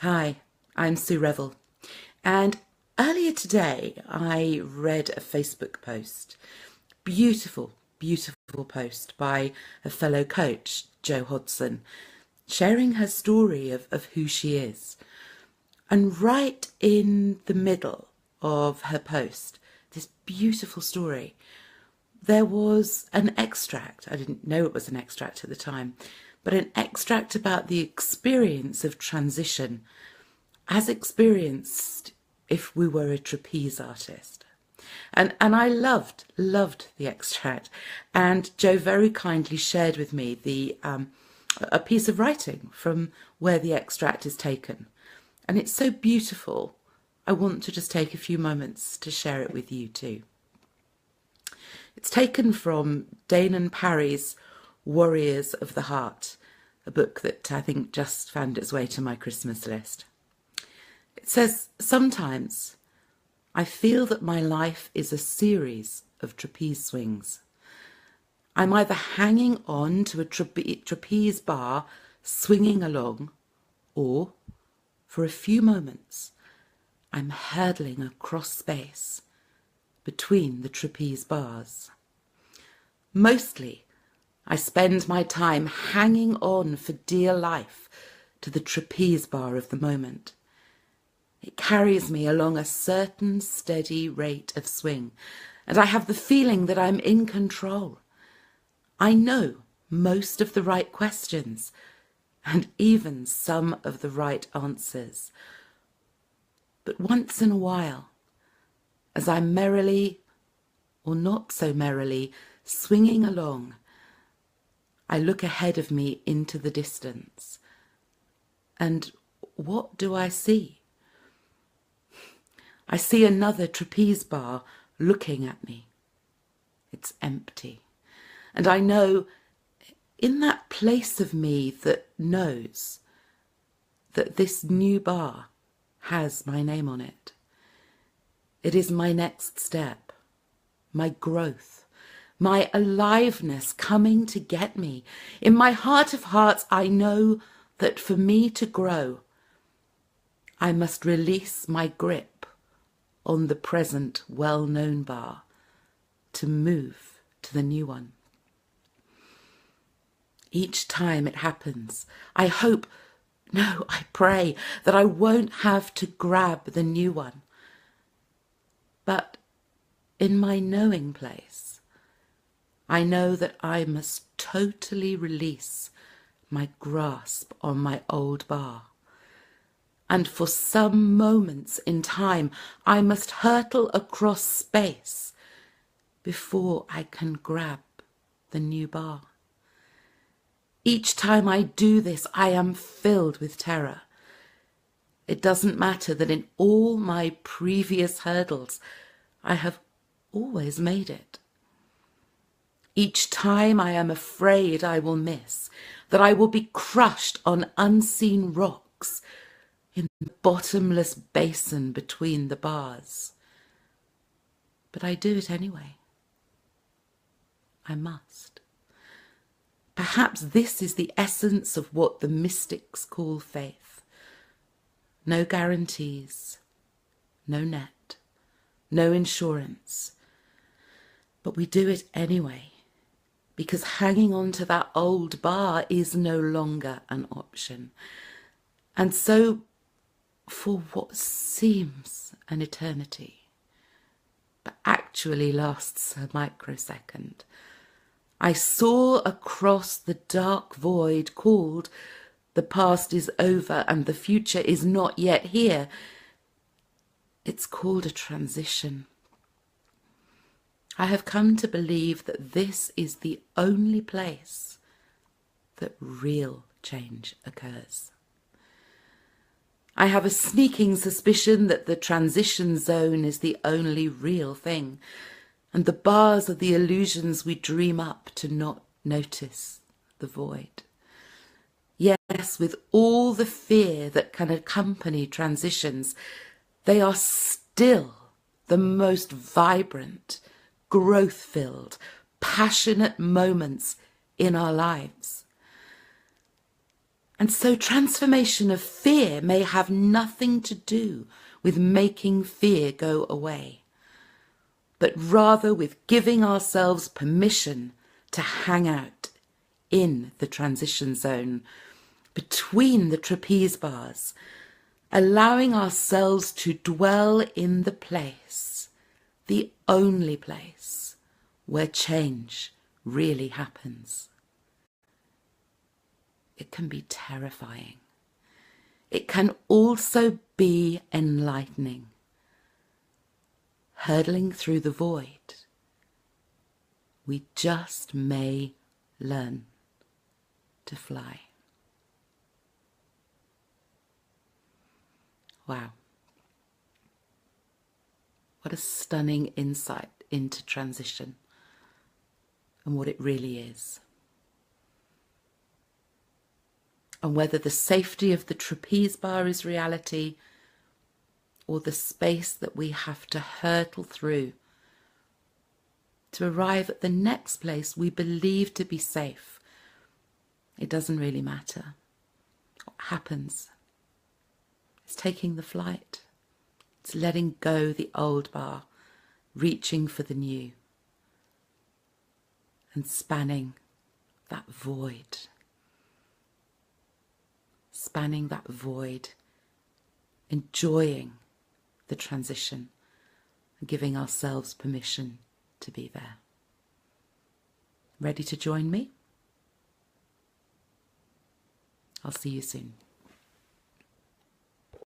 Hi, I'm Sue Revel, and earlier today I read a Facebook post, beautiful post by a fellow coach, Jo Hodson, sharing her story of who she is. And right in the middle of her post, this beautiful story, there was an extract. I didn't know it was an extract at the time, but an extract about the experience of transition as experienced if we were a trapeze artist. And I loved the extract. And Jo very kindly shared with me a piece of writing from where the extract is taken. And it's so beautiful, I want to just take a few moments to share it with you too. It's taken from Danaan Parry's Warriors of the Heart, a book that I think just found its way to my Christmas list. It says, "Sometimes I feel that my life is a series of trapeze swings. I'm either hanging on to a trapeze bar, swinging along, or, for a few moments, I'm hurtling across space between the trapeze bars. Mostly, I spend my time hanging on for dear life to the trapeze bar of the moment. It carries me along a certain steady rate of swing, and I have the feeling that I'm in control. I know most of the right questions, and even some of the right answers. But once in a while, as I'm merrily, or not so merrily, swinging along, I look ahead of me into the distance. And what do I see? I see another trapeze bar looking at me. It's empty. And I know, in that place of me that knows that this new bar has my name on it, it is my next step, my growth, my aliveness coming to get me. In my heart of hearts, I know that for me to grow, I must release my grip on the present well-known bar to move to the new one. Each time it happens, I hope, no, I pray that I won't have to grab the new one. But in my knowing place, I know that I must totally release my grasp on my old bar. And for some moments in time, I must hurtle across space before I can grab the new bar. Each time I do this, I am filled with terror. It doesn't matter that in all my previous hurdles, I have always made it. Each time I am afraid I will miss, that I will be crushed on unseen rocks in the bottomless basin between the bars. But I do it anyway. I must. Perhaps this is the essence of what the mystics call faith. No guarantees, no net, no insurance. But we do it anyway, because hanging on to that old bar is no longer an option. And so, for what seems an eternity, but actually lasts a microsecond, I soar across the dark void called the past is over and the future is not yet here. It's called a transition. I have come to believe that this is the only place that real change occurs. I have a sneaking suspicion that the transition zone is the only real thing, and the bars are the illusions we dream up to not notice the void. Yes, with all the fear that can accompany transitions, they are still the most vibrant, growth-filled, passionate moments in our lives. And so transformation of fear may have nothing to do with making fear go away, but rather with giving ourselves permission to hang out in the transition zone between the trapeze bars, allowing ourselves to dwell in the place, the only place where change really happens. It can be terrifying. It can also be enlightening. Hurtling through the void, we just may learn to fly. Wow. What a stunning insight into transition and what it really is. And whether the safety of the trapeze bar is reality or the space that we have to hurtle through to arrive at the next place we believe to be safe, it doesn't really matter. What happens is taking the flight. It's letting go the old bar, reaching for the new, and spanning that void. Spanning that void, enjoying the transition, and giving ourselves permission to be there. Ready to join me? I'll see you soon.